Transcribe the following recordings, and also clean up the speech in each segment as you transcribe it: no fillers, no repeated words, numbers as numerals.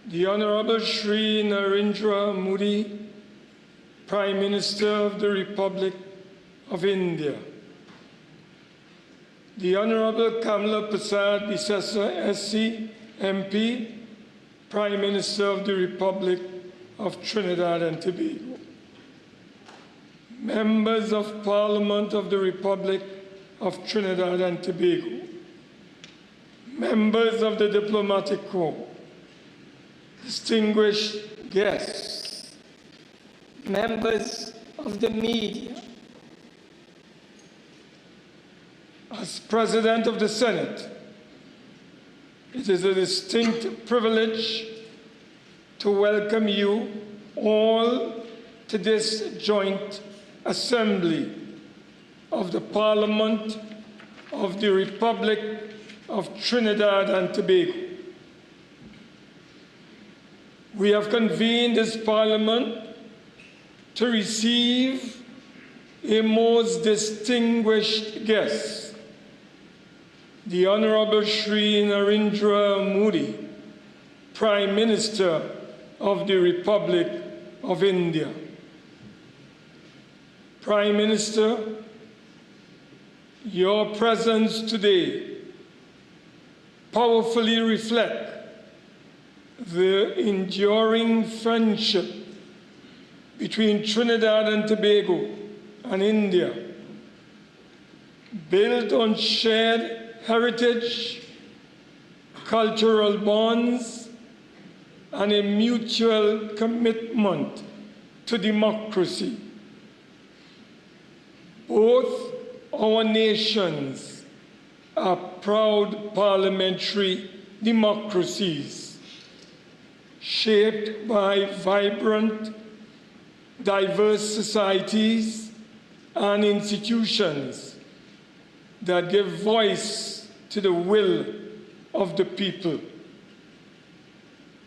The Honorable Shri Narendra Modi, Prime Minister of the Republic of India. The Honorable Kamala Prasad Bisesa SC, MP, Prime Minister of the Republic of Trinidad and Tobago. Members of Parliament of the Republic of Trinidad and Tobago. Members of the Diplomatic Corps. Distinguished guests. Members of the media. As President of the Senate, it is a distinct privilege to welcome you all to this joint assembly of the Parliament of the Republic of Trinidad and Tobago. We have convened this Parliament to receive a most distinguished guest, the Honorable Shri Narendra Modi, Prime Minister of the Republic of India. Prime Minister, your presence today powerfully reflects the enduring friendship between Trinidad and Tobago and India, built on shared heritage, cultural bonds, and a mutual commitment to democracy. Both our nations are proud parliamentary democracies, shaped by vibrant, diverse societies and institutions that give voice to the will of the people.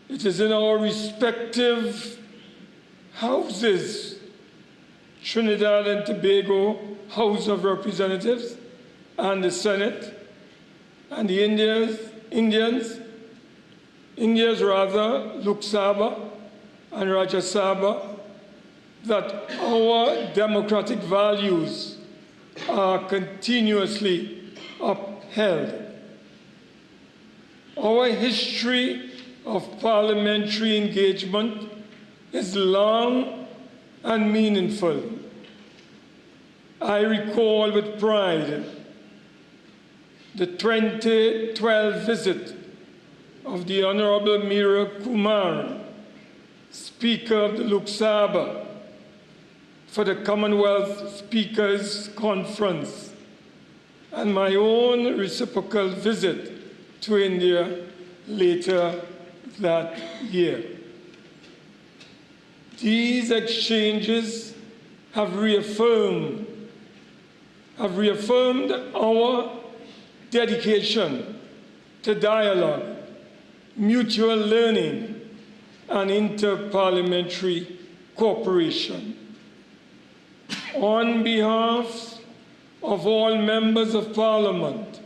It is in our respective houses, Trinidad and Tobago House of Representatives and the Senate, and the India's Lok Sabha and Rajya Sabha, that our democratic values are continuously upheld. Our history of parliamentary engagement is long and meaningful. I recall with pride the 2012 visit of the Honorable Meera Kumar, Speaker of the Lok Sabha, for the Commonwealth Speakers Conference, and my own reciprocal visit to India later that year. These exchanges have reaffirmed our dedication to dialogue, mutual learning, and inter-parliamentary cooperation. On behalf of all members of Parliament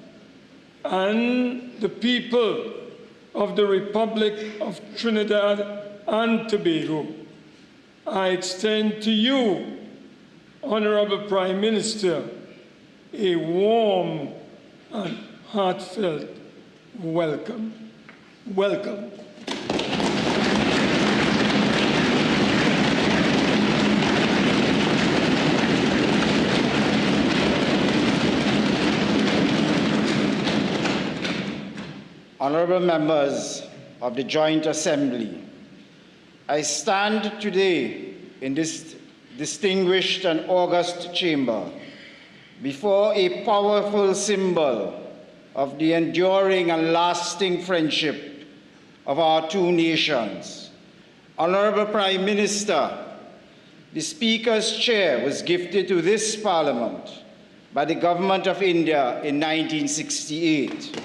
and the people of the Republic of Trinidad and Tobago, I extend to you, Honorable Prime Minister, a warm and heartfelt welcome. Welcome. Honorable members of the Joint Assembly, I stand today in this distinguished and august chamber before a powerful symbol of the enduring and lasting friendship of our two nations. Honorable Prime Minister, the Speaker's chair was gifted to this Parliament by the Government of India in 1968.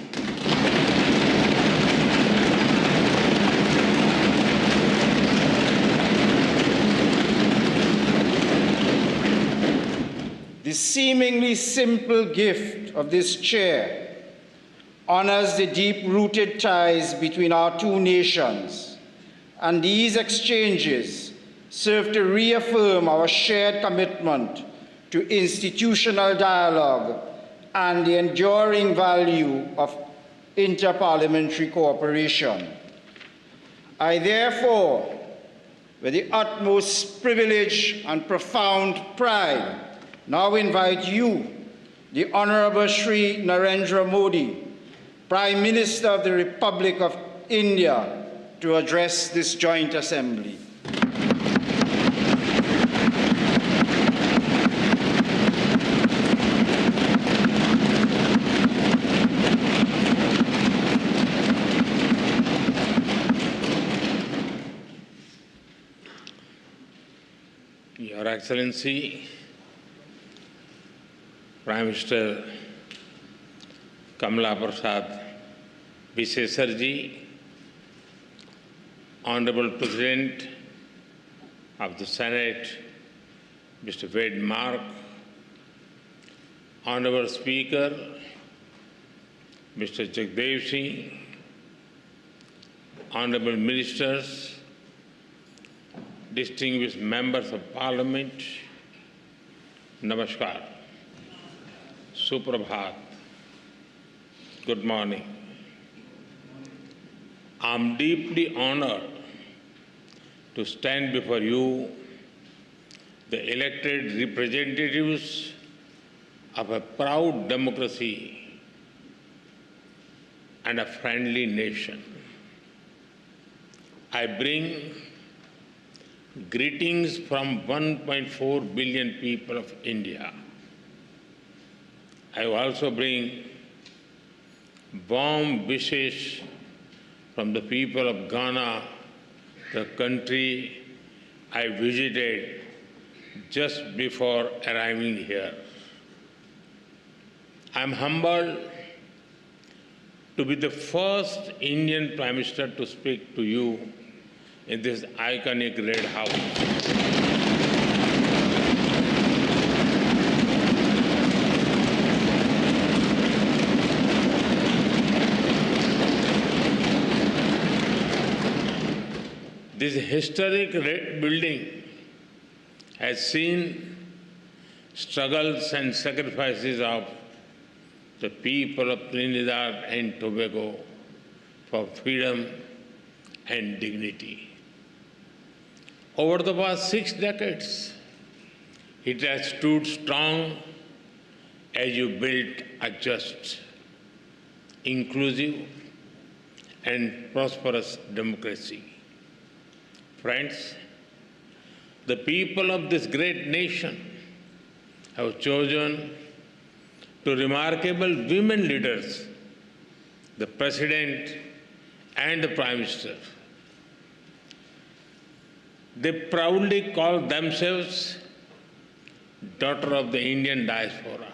The seemingly simple gift of this chair honors the deep-rooted ties between our two nations and these exchanges serve to reaffirm our shared commitment to institutional dialogue and the enduring value of interparliamentary cooperation. I therefore, with the utmost privilege and profound pride, now invite you, the Honorable Shri Narendra Modi, Prime Minister of the Republic of India, to address this joint assembly. Your Excellency, Prime Minister Kamala Prasad Bisesarji, Honorable President of the Senate, Mr. Wade Mark, Honorable Speaker, Mr. Jagdev Singh, Honorable Ministers, distinguished members of Parliament, Namaskar, Suprabhat, good morning. I'm deeply honored to stand before you, the elected representatives of a proud democracy and a friendly nation. I bring greetings from 1.4 billion people of India. I also bring warm wishes from the people of Ghana, the country I visited just before arriving here. I'm humbled to be the first Indian Prime Minister to speak to you in this iconic Red House. This historic red building has seen struggles and sacrifices of the people of Trinidad and Tobago for freedom and dignity. Over the past 6 decades, it has stood strong as you built a just, inclusive, and prosperous democracy. Friends, the people of this great nation have chosen two remarkable women leaders, the President and the Prime Minister. They proudly call themselves daughter of the Indian diaspora.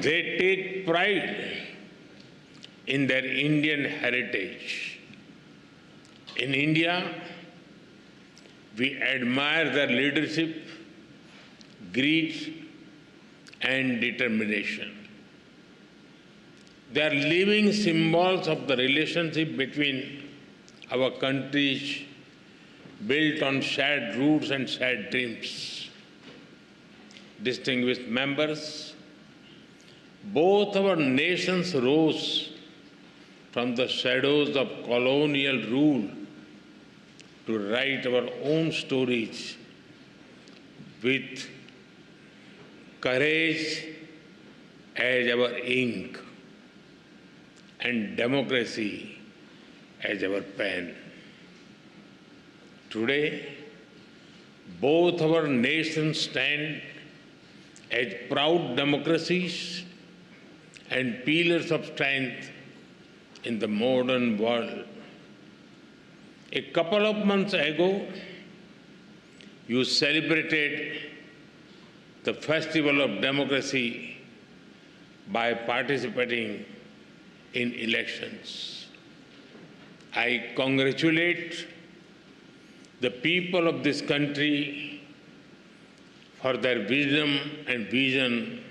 They take pride in their Indian heritage. In India, we admire their leadership, grit, and determination. They are living symbols of the relationship between our countries, built on shared roots and shared dreams. Distinguished members, both our nations rose from the shadows of colonial rule to write our own stories with courage as our ink and democracy as our pen. Today, both our nations stand as proud democracies and pillars of strength in the modern world. A couple of months ago, you celebrated the Festival of Democracy by participating in elections. I congratulate the people of this country for their wisdom and vision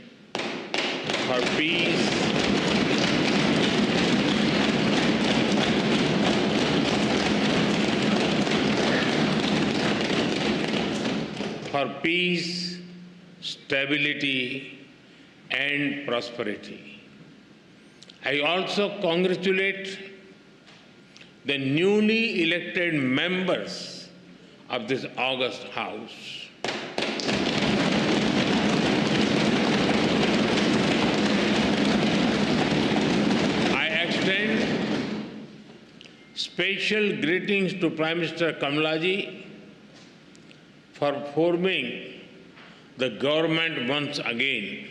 for peace, stability, and prosperity. I also congratulate the newly elected members of this august House. I extend special greetings to Prime Minister Kamalaji for forming the government once again.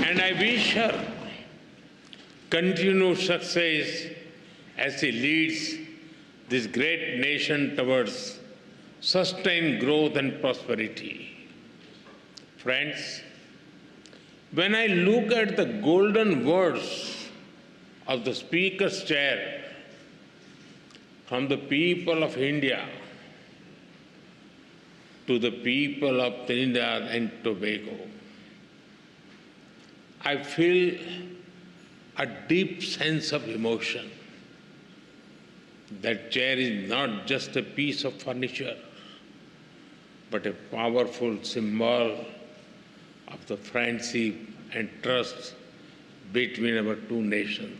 And I wish her continued success as she leads this great nation towards sustained growth and prosperity. Friends, when I look at the golden words of the Speaker's chair from the people of India to the people of Trinidad and Tobago, I feel a deep sense of emotion. That chair is not just a piece of furniture, but a powerful symbol of the friendship and trust between our two nations.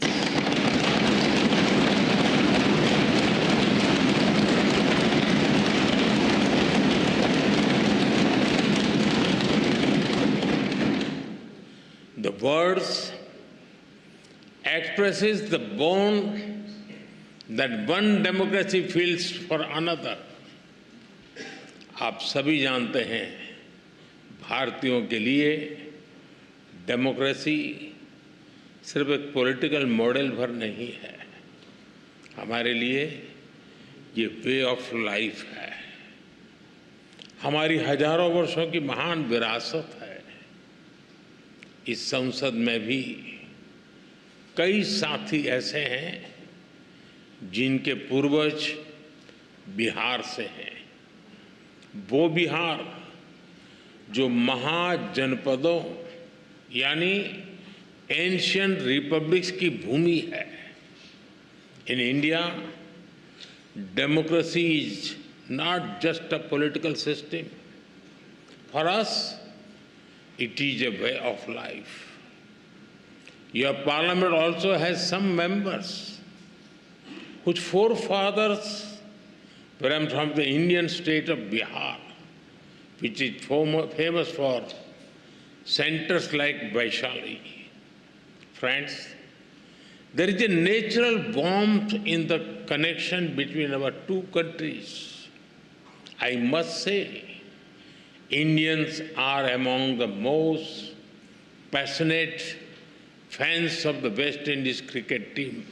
The words expresses the bond that one democracy feels for another. आप सभी जानते हैं, भारतीयों के लिए democracy सिर्फ एक political model भर नहीं है, हमारे लिए ये वे ऑफ लाइफ है, हमारी हजारों वर्षों की महान विरासत है। इस संसद में भी कई साथी ऐसे हैं जिनके पूर्वज बिहार से हैं। वो बिहार जो महाजनपदों यानी एंशिएंट रिपब्लिक्स की भूमि है। In India, democracy is not just a political system. For us, it is a way of life. Your parliament also has some members whose forefathers were from the Indian state of Bihar, which is famous for centers like Vaishali. Friends, there is a natural warmth in the connection between our two countries. I must say, Indians are among the most passionate fans of the West Indies cricket team.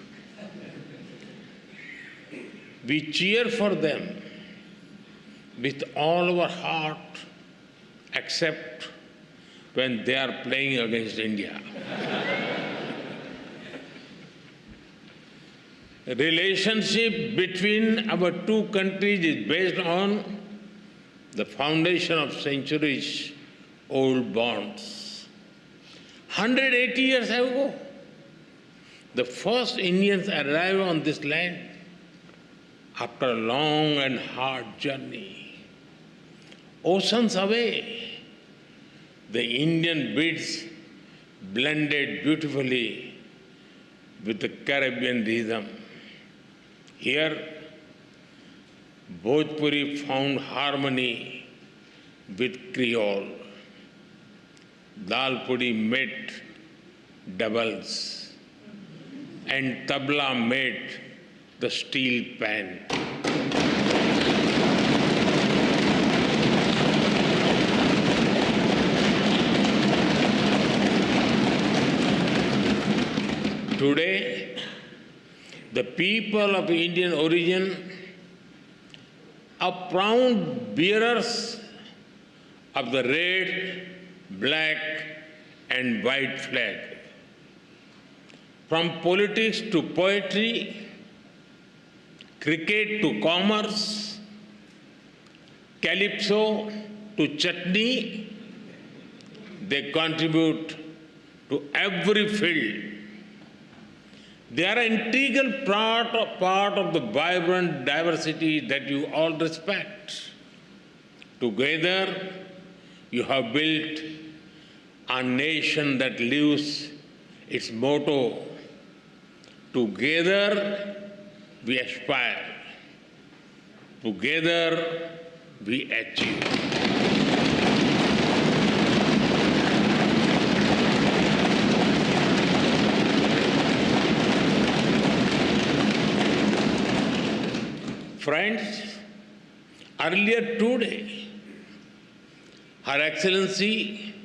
We cheer for them with all our heart, except when they are playing against India. The relationship between our two countries is based on the foundation of centuries-old bonds. 180 years ago, the first Indians arrived on this land after a long and hard journey. Oceans away, the Indian beats blended beautifully with the Caribbean rhythm. Here, Bhojpuri found harmony with Creole. Dal puri met doubles, and tabla met the steel pan. Today, the people of Indian origin are proud bearers of the red, black, and white flag. from politics to poetry, cricket to commerce, calypso to chutney, they contribute to every field. They are an integral part of the vibrant diversity that you all respect. Together, you have built a nation that lives its motto, together we aspire, together we achieve. Friends, earlier today, Her Excellency,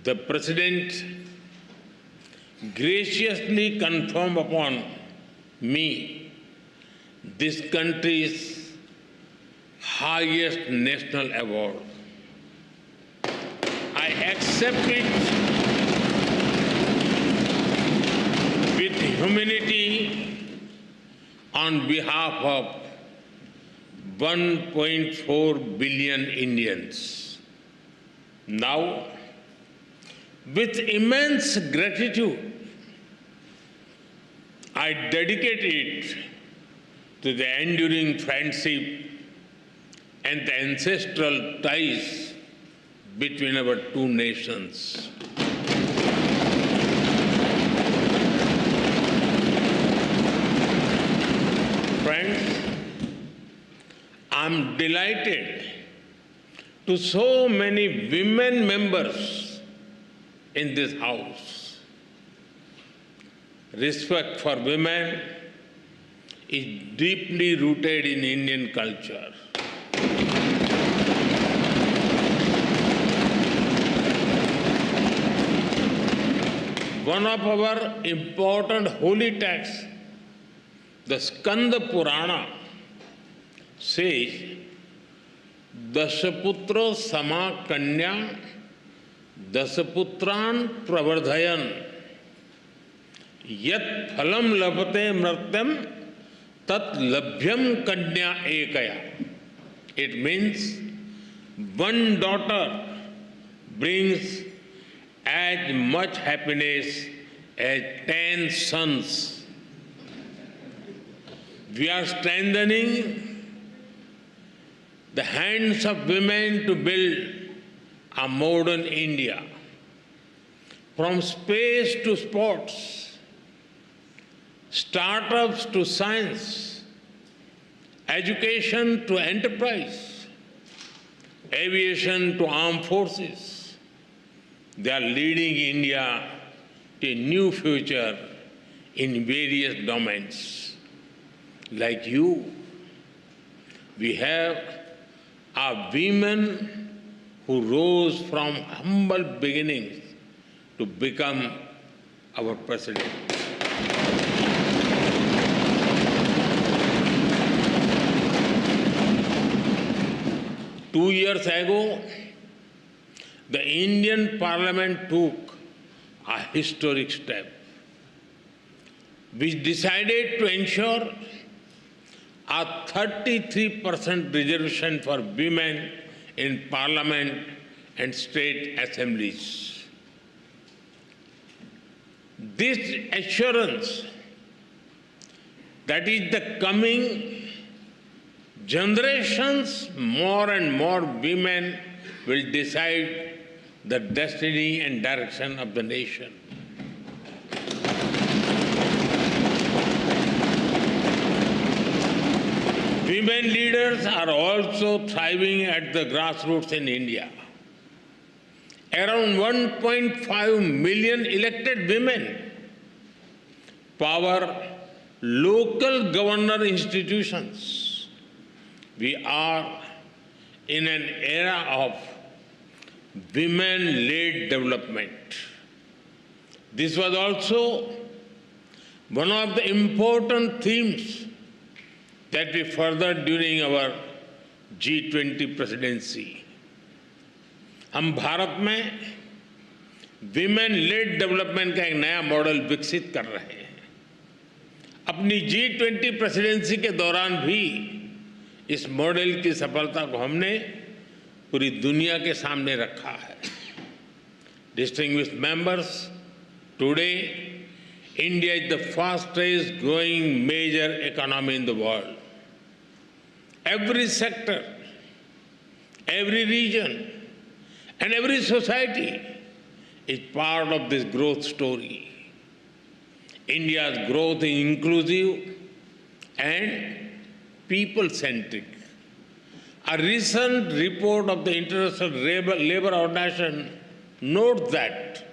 the President, graciously confirmed upon me this country's highest national award. I accept it with humility on behalf of 1.4 billion Indians. Now, with immense gratitude, I dedicate it to the enduring friendship and the ancestral ties between our two nations. Friends, I'm delighted to so many women members in this House. Respect for women is deeply rooted in Indian culture. One of our important holy texts, the Skanda Purana, says, Dasaputro sama kanya, Dasaputran pravardhayan, Yat phalam labhate mratyam, Tat labhyam kanya ekaya. It means one daughter brings as much happiness as 10 sons. We are strengthening the hands of women to build a modern India. From space to sports, startups to science, education to enterprise, aviation to armed forces, they are leading India to a new future in various domains. Like you, we have our women who rose from humble beginnings to become our president. Two years ago, the Indian Parliament took a historic step, which decided to ensure a 33% reservation for women in Parliament and state assemblies. This assurance that is the coming generations, more and more women will decide the destiny and direction of the nation. Women leaders are also thriving at the grassroots in India. Around 1.5 million elected women power local governor institutions. We are in an era of women-led development. This was also one of the important themes that we furthered during our G20 presidency. हम भारत में women lead development का एक नया model विकसित कर रहे हैं। अपनी G20 प्रेसिडेंसी के दौरान भी इस मॉडल की सफलता को हमने पूरी दुनिया के सामने रखा है। Distinguished members, today India is the fastest growing major economy in the world. Every sector, every region, and every society is part of this growth story. India's growth is inclusive and people-centric. A recent report of the International Labour Organization notes that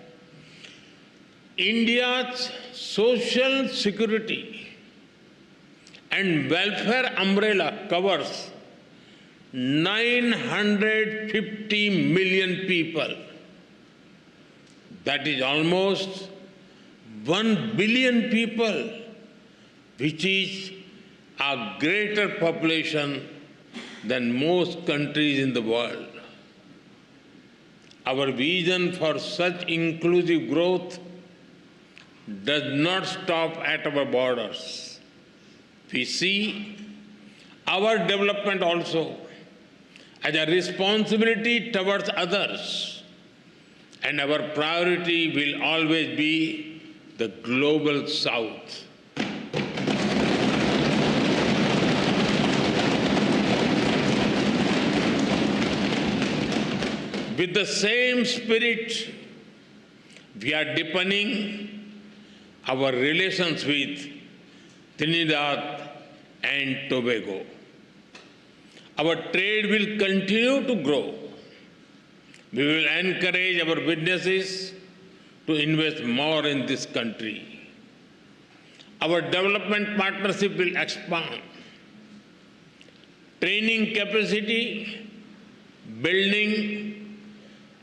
India's social security and welfare umbrella covers 950 million people. That is almost 1 billion people, which is a greater population than most countries in the world. Our vision for such inclusive growth does not stop at our borders. We see our development also as a responsibility towards others, and our priority will always be the global South. With the same spirit, we are deepening our relations with Trinidad and Tobago. Our trade will continue to grow. We will encourage our businesses to invest more in this country. Our development partnership will expand. Training capacity, building,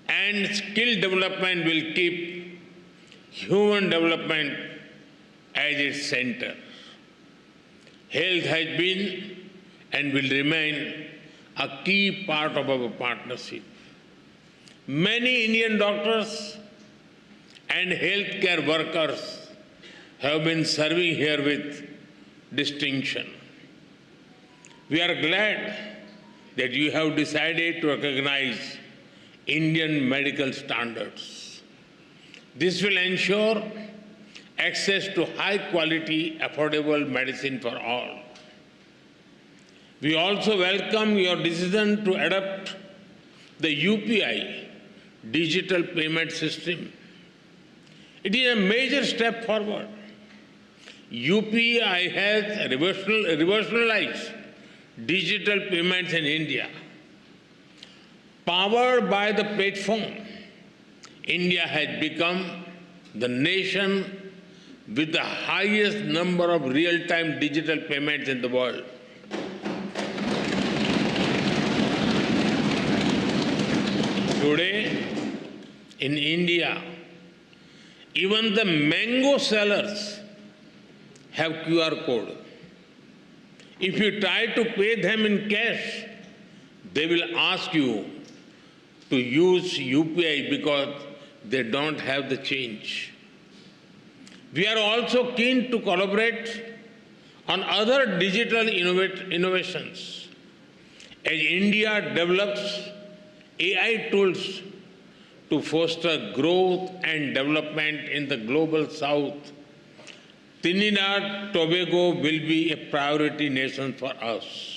and skill development will keep human development as its center. Health has been and will remain a key part of our partnership. Many Indian doctors and healthcare workers have been serving here with distinction. We are glad that you have decided to recognize Indian medical standards. This will ensure access to high-quality, affordable medicine for all. We also welcome your decision to adopt the UPI digital payment system. It is a major step forward. UPI has revolutionized digital payments in India. Powered by the platform, India has become the nation with the highest number of real-time digital payments in the world. Today, in India, even the mango sellers have QR code. If you try to pay them in cash, they will ask you to use UPI because they don't have the change. We are also keen to collaborate on other digital innovations. As India develops AI tools to foster growth and development in the global South, Trinidad Tobago will be a priority nation for us.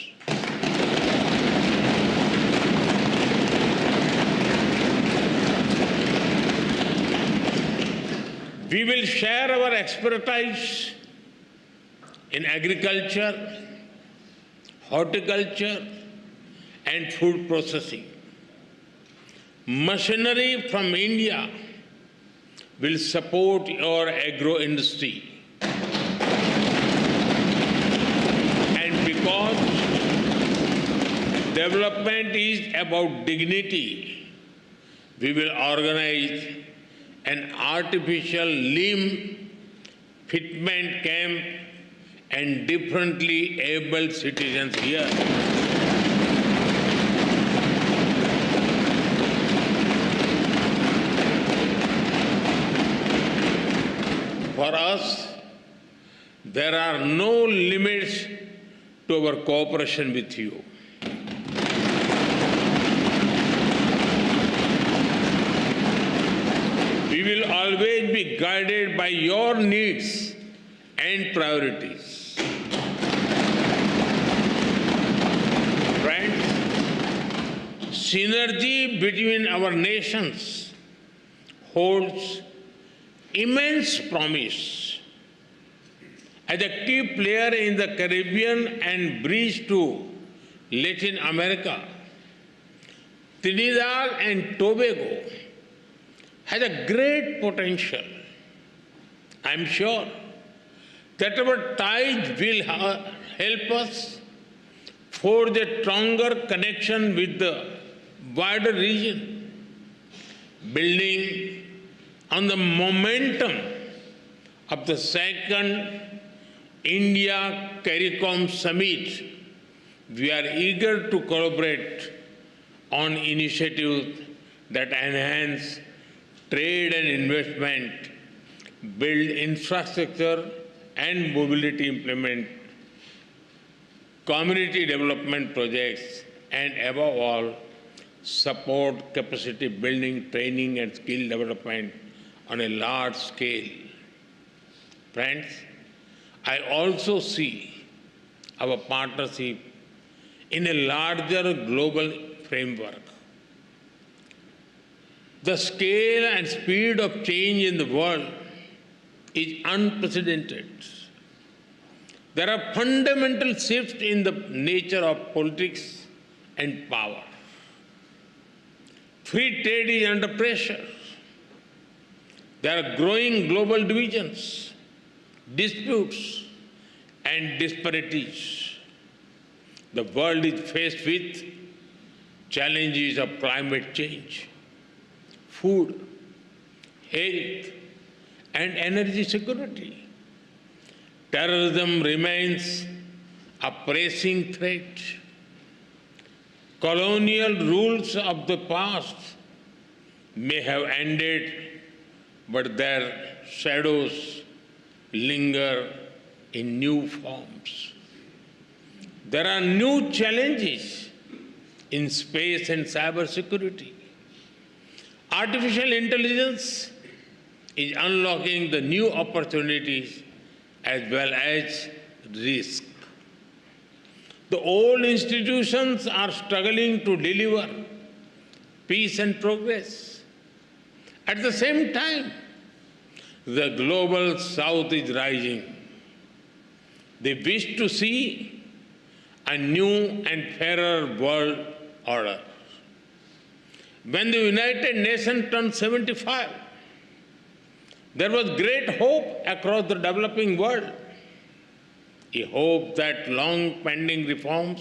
We will share our expertise in agriculture, horticulture, and food processing. Machinery from India will support your agro industry. And because development is about dignity, we will organize an artificial limb fitment camp and differently able citizens here. For us, there are no limits to our cooperation with you. We will always be guided by your needs and priorities. Friends, synergy between our nations holds immense promise. As a key player in the Caribbean and bridge to Latin America, Trinidad and Tobago has a great potential. I'm sure that our ties will help us forge a stronger connection with the wider region, building on the momentum of the second India CARICOM summit. We are eager to collaborate on initiatives that enhance trade and investment, build infrastructure and mobility, implement community development projects, and above all, support capacity building, training and skill development on a large scale. Friends, I also see our partnership in a larger global framework. The scale and speed of change in the world is unprecedented. There are fundamental shifts in the nature of politics and power. Free trade is under pressure. There are growing global divisions, disputes, and disparities. The world is faced with challenges of climate change, food, health, and energy security. Terrorism remains a pressing threat. Colonial rules of the past may have ended, but their shadows linger in new forms. There are new challenges in space and cybersecurity. Artificial intelligence is unlocking the new opportunities as well as risk. The old institutions are struggling to deliver peace and progress. At the same time, the global south is rising. They wish to see a new and fairer world order. When the United Nations turned 75, there was great hope across the developing world. A hope that long-pending reforms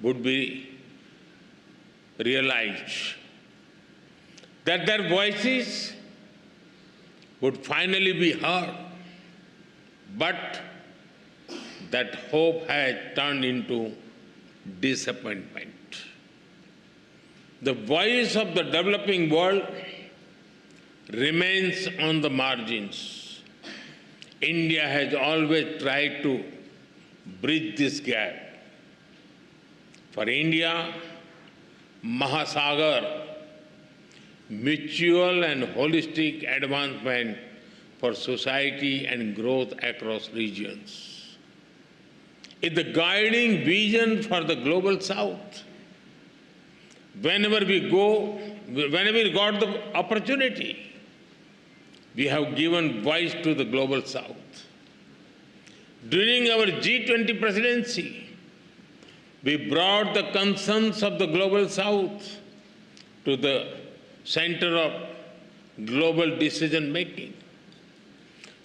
would be realized, that their voices would finally be heard. But that hope has turned into disappointment. The voice of the developing world remains on the margins. India has always tried to bridge this gap. For India, Mahasagar, mutual and holistic advancement for society and growth across regions, is the guiding vision for the global south. Whenever we got the opportunity, we have given voice to the global south. During our G20 presidency, we brought the concerns of the global south to the center of global decision making.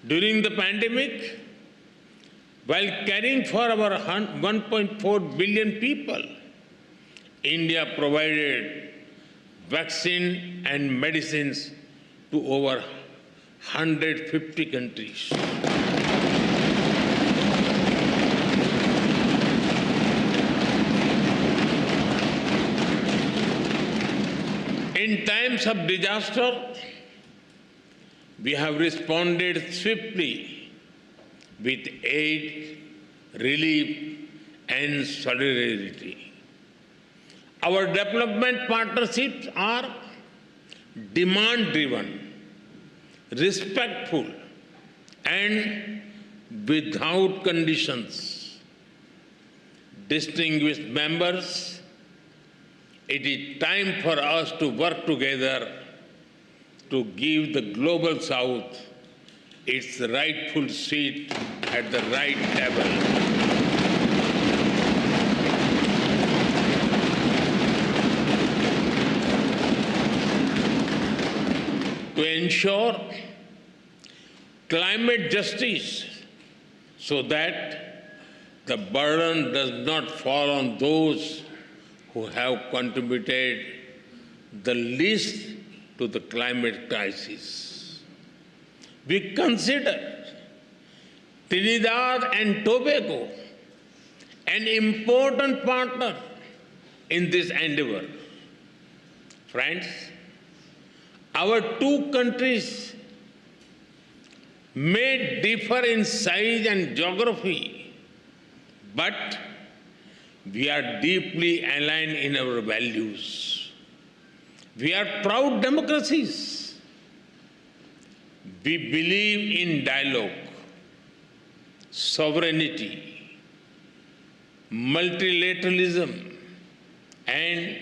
During the pandemic, while caring for our 1.4 billion people, India provided vaccine and medicines to over 150 countries. In times of disaster, we have responded swiftly with aid, relief, and solidarity. Our development partnerships are demand-driven, respectful, and without conditions. Distinguished members, it is time for us to work together to give the Global South its rightful seat at the right table. To ensure climate justice so that the burden does not fall on those who have contributed the least to the climate crisis. We consider Trinidad and Tobago an important partner in this endeavor. Friends, our two countries may differ in size and geography, but we are deeply aligned in our values. We are proud democracies. We believe in dialogue, sovereignty, multilateralism, and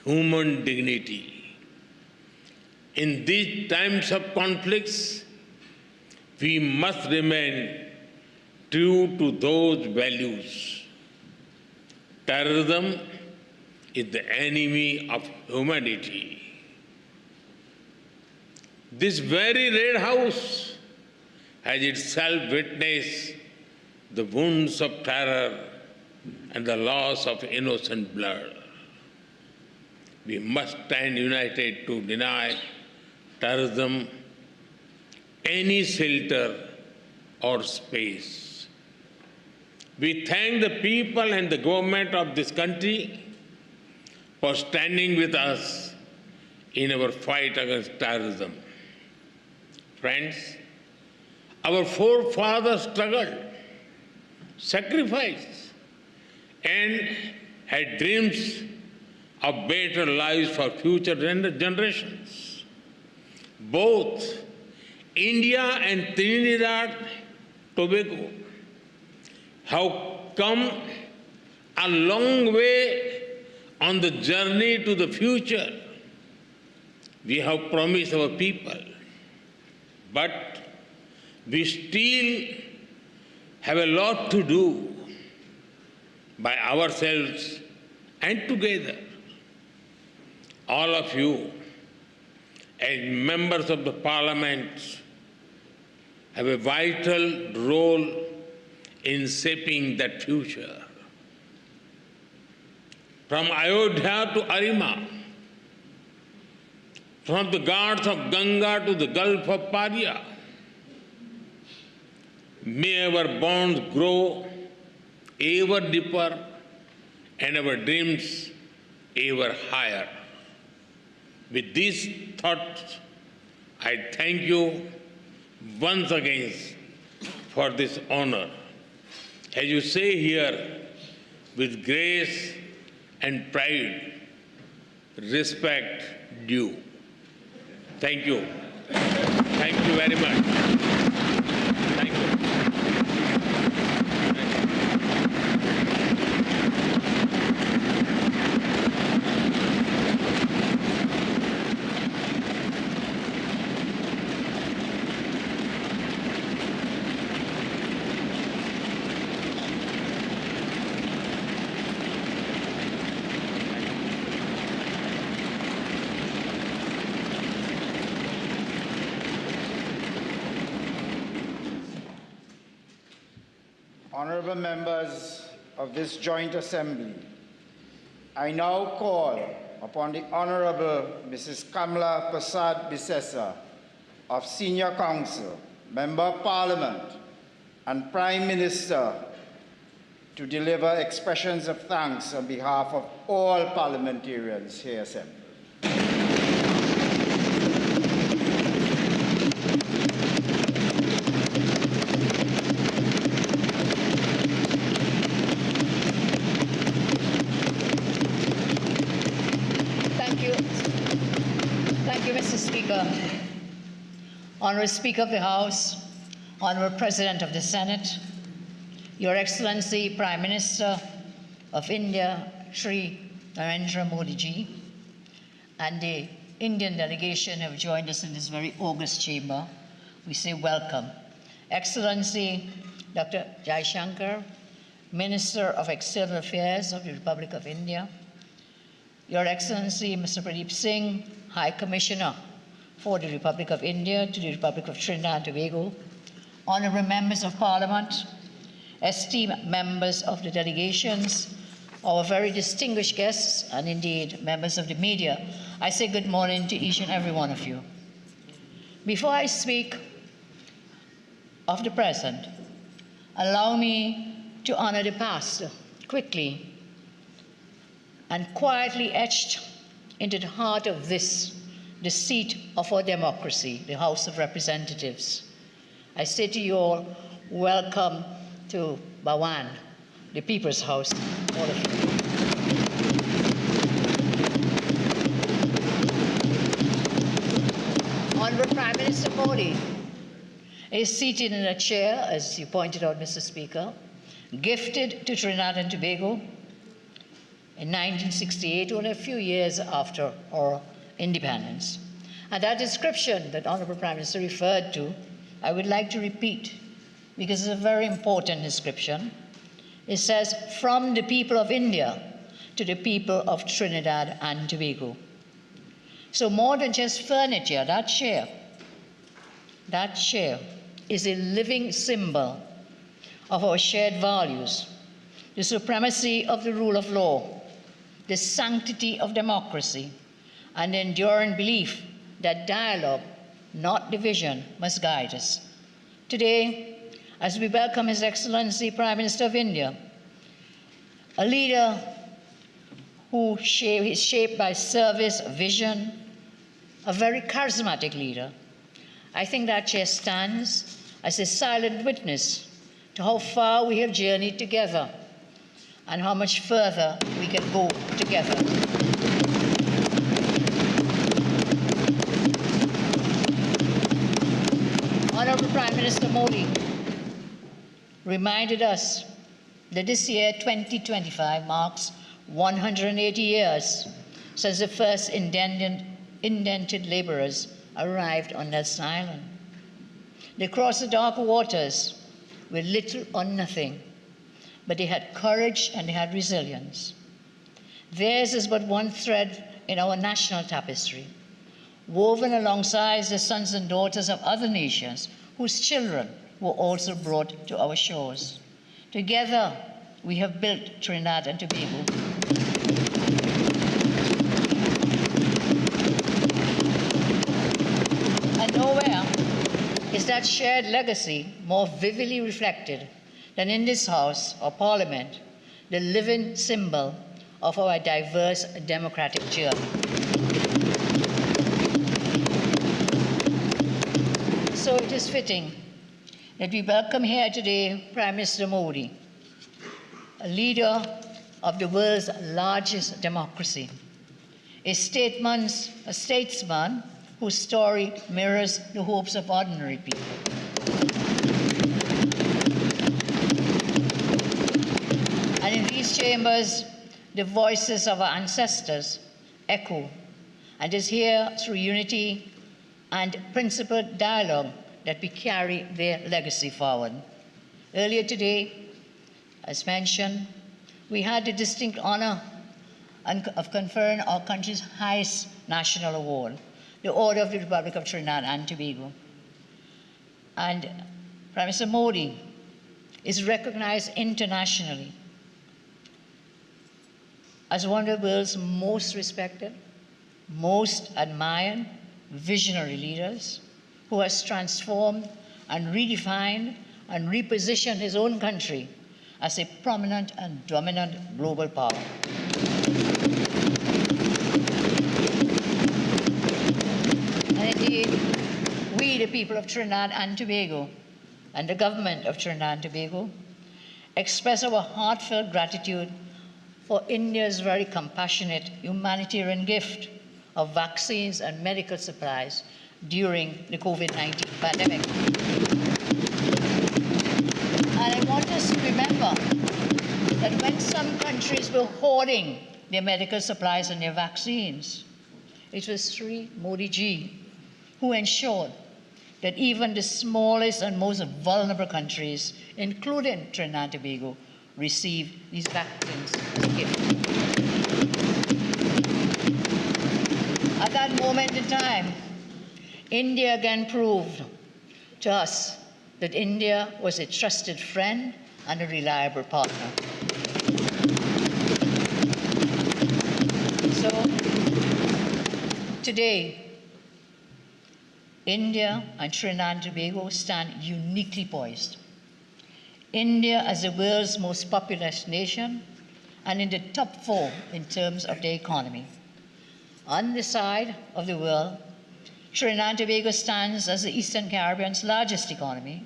human dignity. In these times of conflicts, we must remain true to those values. Terrorism is the enemy of humanity. This very Red House has itself witnessed the wounds of terror and the loss of innocent blood. We must stand united to deny terrorism any shelter or space. We thank the people and the government of this country for standing with us in our fight against terrorism. Friends, our forefathers struggled, sacrificed, and had dreams of better lives for future generations. Both India and Trinidad Tobago have come a long way on the journey to the future we have promised our people. But we still have a lot to do by ourselves and together. All of you, as members of the Parliament, have a vital role in shaping that future. From Ayodhya to Arima, from the Ghats of Ganga to the Gulf of Paria, may our bonds grow ever deeper and our dreams ever higher. With these thoughts, I thank you once again for this honor. As you say here, with grace and pride, respect due. Thank you. Thank you very much. Thank you. Honorable members of this joint assembly, I now call upon the Honorable Mrs. Kamla Prasad Bisesa of Senior Counsel, Member of Parliament, and Prime Minister to deliver expressions of thanks on behalf of all parliamentarians here assembled. Honorable Speaker of the House, Honorable President of the Senate, Your Excellency Prime Minister of India, Shri Narendra Modi ji, and the Indian delegation who have joined us in this very august chamber, we say welcome. Excellency Dr. Jai Shankar, Minister of External Affairs of the Republic of India, Your Excellency Mr. Pradeep Singh, High Commissioner for the Republic of India to the Republic of Trinidad and Tobago, Honourable Members of Parliament, esteemed members of the delegations, our very distinguished guests, and indeed members of the media, I say good morning to each and every one of you. Before I speak of the present, allow me to honour the past quickly and quietly etched into the heart of this, the seat of our democracy, the House of Representatives. I say to you all, welcome to Bhawan, the People's House, all of you. Honourable Prime Minister Modi is seated in a chair, as you pointed out, Mr. Speaker, gifted to Trinidad and Tobago in 1968, only a few years after our independence. And that description that Honourable Prime Minister referred to, I would like to repeat, because it's a very important description. It says, from the people of India to the people of Trinidad and Tobago. So more than just furniture, that chair is a living symbol of our shared values, the supremacy of the rule of law, the sanctity of democracy, and the enduring belief that dialogue, not division, must guide us. Today, as we welcome His Excellency Prime Minister of India, a leader who is shaped by service, vision, a very charismatic leader, I think that chair stands as a silent witness to how far we have journeyed together and how much further we can go together. Honourable Prime Minister Modi reminded us that this year, 2025, marks 180 years since the first indented labourers arrived on Nelson Island. They crossed the dark waters with little or nothing, but they had courage and they had resilience. Theirs is but one thread in our national tapestry, woven alongside the sons and daughters of other nations whose children were also brought to our shores. Together, we have built Trinidad and Tobago. And nowhere is that shared legacy more vividly reflected than in this House or Parliament, the living symbol of our diverse democratic journey. So it is fitting that we welcome here today Prime Minister Modi, a leader of the world's largest democracy, a statesman whose story mirrors the hopes of ordinary people. And in these chambers, the voices of our ancestors echo, and it is here through unity and principled dialogue that we carry their legacy forward. Earlier today, as mentioned, we had the distinct honor of conferring our country's highest national award, the Order of the Republic of Trinidad and Tobago. And Prime Minister Modi is recognized internationally as one of the world's most respected, most admired, visionary leaders who has transformed and redefined and repositioned his own country as a prominent and dominant global power. And indeed, we, the people of Trinidad and Tobago, and the government of Trinidad and Tobago, express our heartfelt gratitude for India's very compassionate humanitarian gift of vaccines and medical supplies during the COVID-19 pandemic. And I want us to remember that when some countries were hoarding their medical supplies and their vaccines, it was Sri Modi ji who ensured that even the smallest and most vulnerable countries, including Trinidad and Tobago, receive these vaccines as a gift. At that moment in time, India again proved to us that India was a trusted friend and a reliable partner. So today, India and Trinidad and Tobago stand uniquely poised. India as the world's most populous nation and in the top 4 in terms of their economy. On the side of the world, Trinidad and Tobago stands as the Eastern Caribbean's largest economy,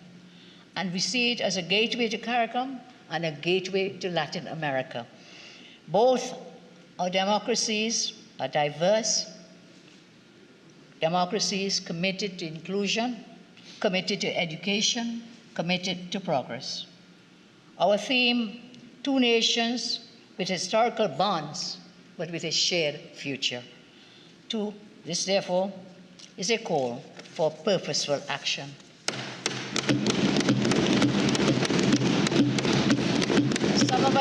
and we see it as a gateway to CARICOM and a gateway to Latin America. Both our democracies are diverse, democracies committed to inclusion, committed to education, committed to progress. Our theme, 2 nations with historical bonds, but with a shared future. This, therefore, is a call for purposeful action. Some of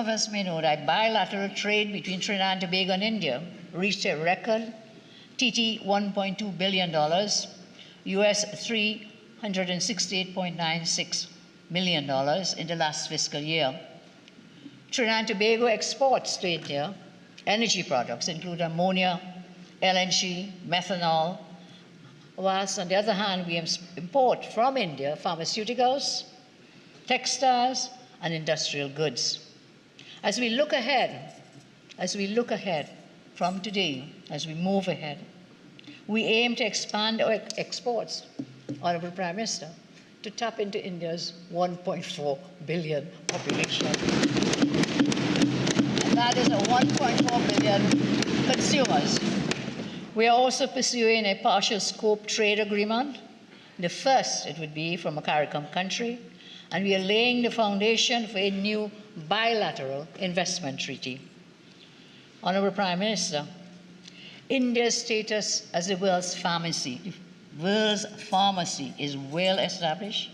us may know that bilateral trade between Trinidad and Tobago and India reached a record TT $1.2 billion, US $368.96 million in the last fiscal year. Trinidad and Tobago exports to India energy products, including ammonia, LNG, methanol, whilst on the other hand, we import from India pharmaceuticals, textiles, and industrial goods. As we look ahead from today, as we move ahead, we aim to expand our exports, Honorable Prime Minister, to tap into India's 1.4 billion population. And that is a 1.4 billion consumers. We are also pursuing a partial scope trade agreement. The first it would be from a CARICOM country, and we are laying the foundation for a new bilateral investment treaty. Honorable Prime Minister, India's status as the world's pharmacy is well established,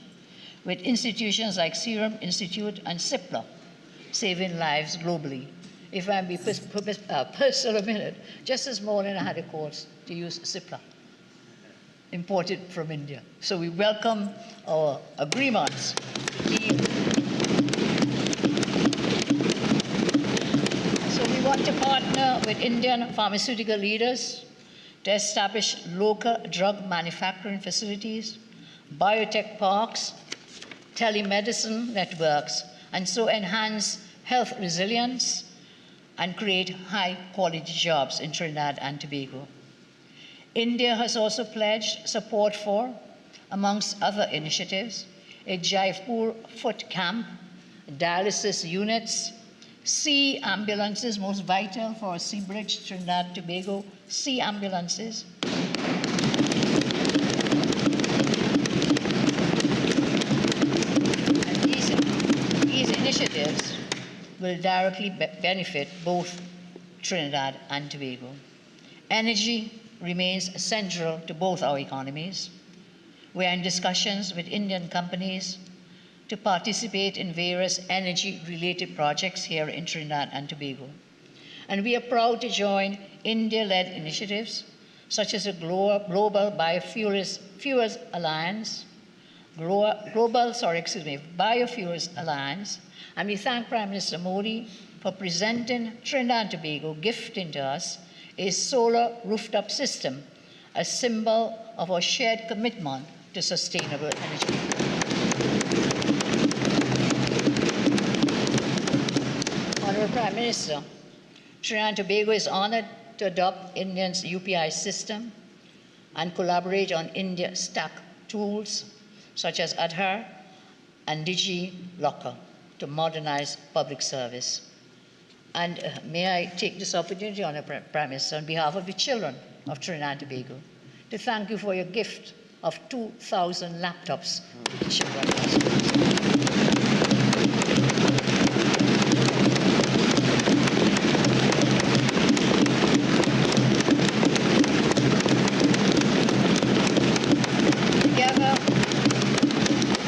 with institutions like Serum Institute and CIPLA saving lives globally. If I may be personal a minute, just this morning I had a course to use CIPLA, imported from India. So we welcome our agreements. So we want to partner with Indian pharmaceutical leaders to establish local drug manufacturing facilities, biotech parks, telemedicine networks, and so enhance health resilience and create high-quality jobs in Trinidad and Tobago. India has also pledged support for, amongst other initiatives, a Jaipur foot camp, dialysis units, sea ambulances, most vital for Sea Bridge, Trinidad and Tobago, sea ambulances. And these initiatives will directly benefit both Trinidad and Tobago. Energy remains central to both our economies. We are in discussions with Indian companies to participate in various energy-related projects here in Trinidad and Tobago. And we are proud to join India-led initiatives such as the Global Biofuels Alliance, Biofuels Alliance, and we thank Prime Minister Modi for presenting Trinidad and Tobago, gifting to us a solar rooftop system, a symbol of our shared commitment to sustainable energy. Honorable Prime Minister, Trinidad and Tobago is honored to adopt India's UPI system and collaborate on India stack tools such as Aadhaar and DigiLocker to modernize public service. And may I take this opportunity, Honorable Prime Minister, on behalf of the children of Trinidad and Tobago, to thank you for your gift of 2,000 laptops to each of us.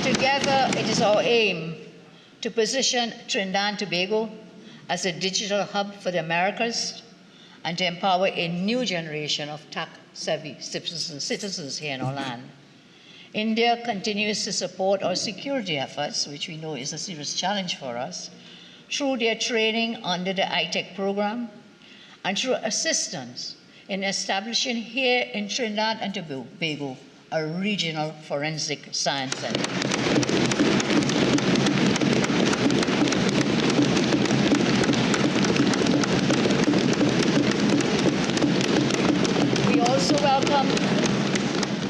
Together, it is our aim to position Trinidad and Tobago as a digital hub for the Americas and to empower a new generation of tech-savvy citizens here in our land. India continues to support our security efforts, which we know is a serious challenge for us, through their training under the ITEC program and through assistance in establishing here in Trinidad and Tobago a regional forensic science center.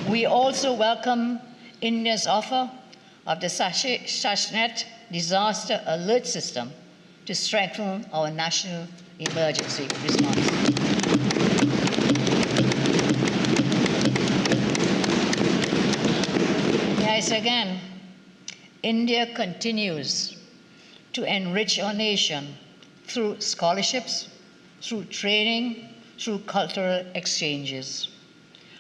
We also welcome India's offer of the Sashnet disaster alert system to strengthen our national emergency response. Yes, again, India continues to enrich our nation through scholarships, through training, through cultural exchanges.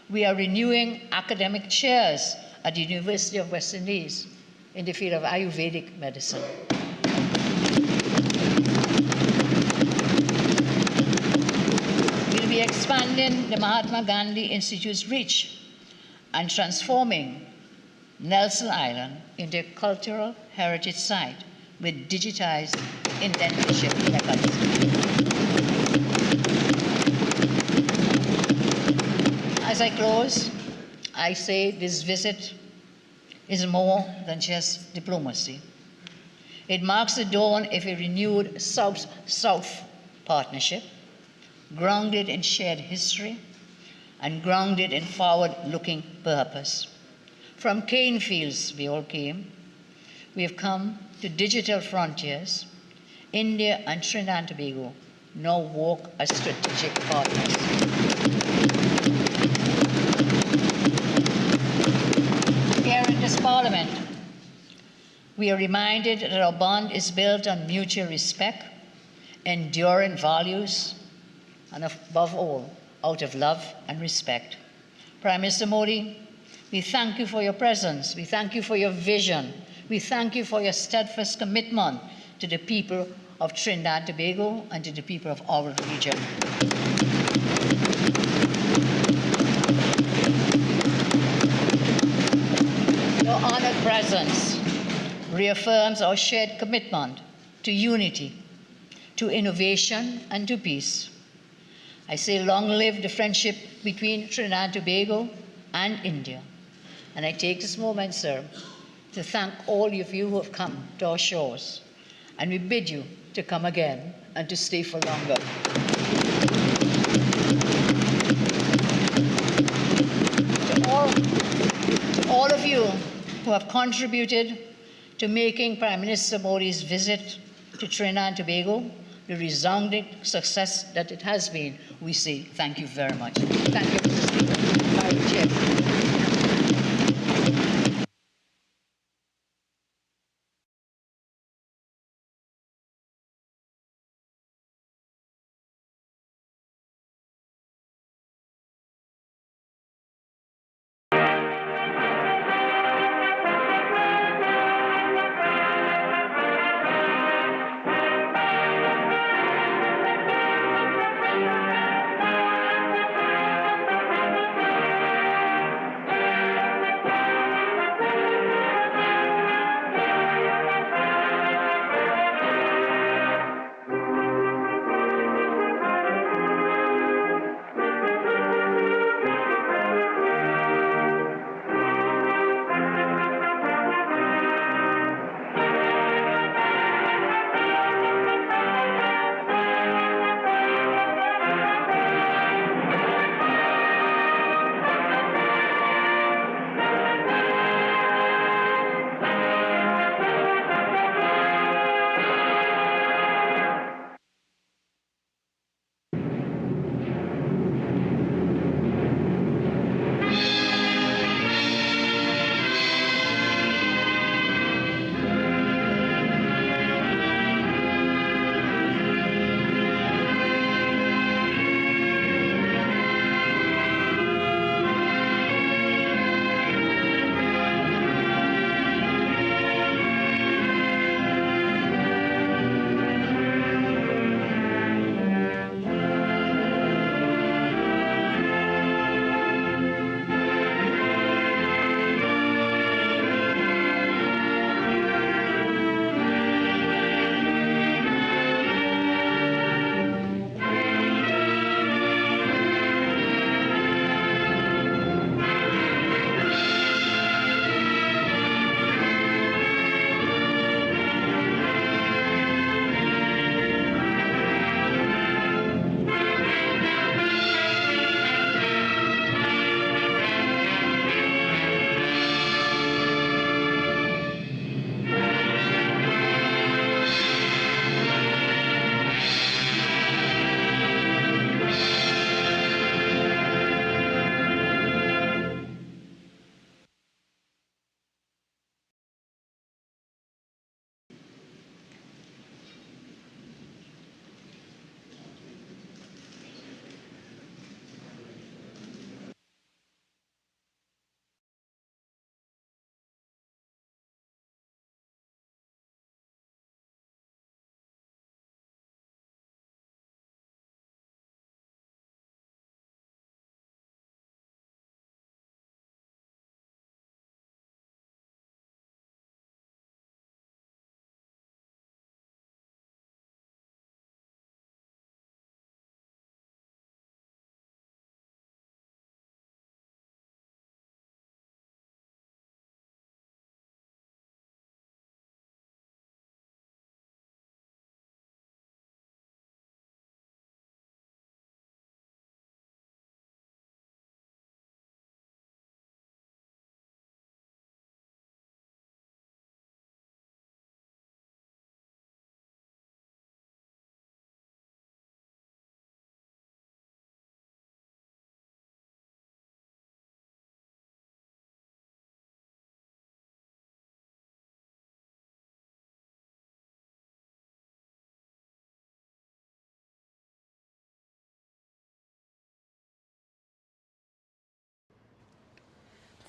We are renewing academic chairs at the University of West Indies in the field of Ayurvedic medicine. We'll be expanding the Mahatma Gandhi Institute's reach and transforming Nelson Island into a cultural heritage site with digitized indentation records. As I close, I say this visit is more than just diplomacy. It marks the dawn of a renewed South-South partnership, grounded in shared history and grounded in forward-looking purpose. From cane fields we all came. We have come to digital frontiers. India and Trinidad and Tobago now walk as strategic partners. Here in this Parliament, we are reminded that our bond is built on mutual respect, enduring values, and above all, out of love and respect. Prime Minister Modi, we thank you for your presence. We thank you for your vision. We thank you for your steadfast commitment to the people of Trinidad and Tobago and to the people of our region. Your honored presence reaffirms our shared commitment to unity, to innovation, and to peace. I say long live the friendship between Trinidad and Tobago and India. And I take this moment, sir, to thank all of you who have come to our shores. And we bid you to come again and to stay for longer. To all of you who have contributed to making Prime Minister Modi's visit to Trinidad and Tobago the resounding success that it has been, we say thank you very much. Thank you, Mr. Speaker.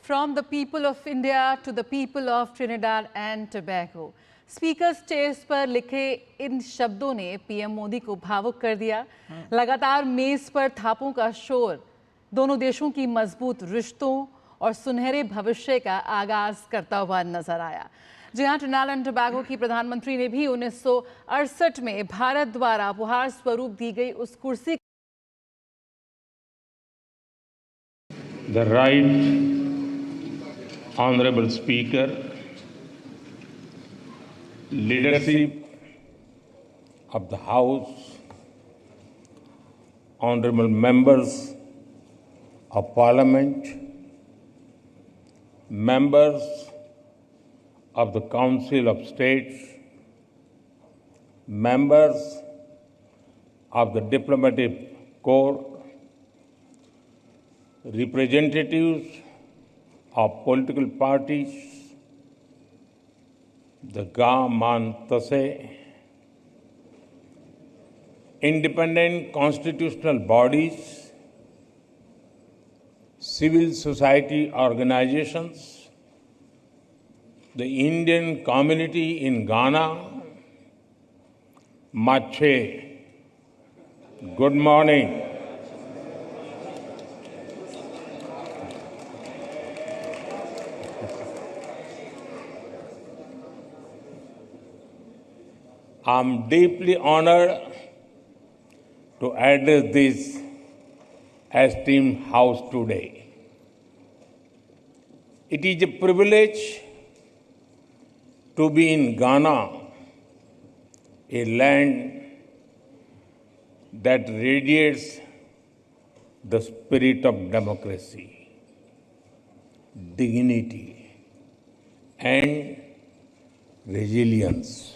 From the people of India to the people of Trinidad and Tobago. Speaker stage पर लिखे इन शब्दों ने PM Modi को भावुक कर दिया। लगातार मेज पर थापों का शोर दोनों देशों की मजबूत रिश्तों और सुनहरे भविष्य का आगाज करता हुआ नजर आया। जहां ट्रिनिडाद एंड टोबैगो की प्रधानमंत्री ने भी 1968 में भारत द्वारा उपहार स्वरूप दी गई उस कुर्सी The right Honorable Speaker, leadership of the House, honorable members of Parliament, members of the Council of States, members of the Diplomatic Corps, representatives of political parties, the Tase, independent constitutional bodies, civil society organizations, the Indian community in Ghana, Mache, good morning. I'm deeply honored to address this esteemed House today. It is a privilege to be in Ghana, a land that radiates the spirit of democracy, dignity, and resilience.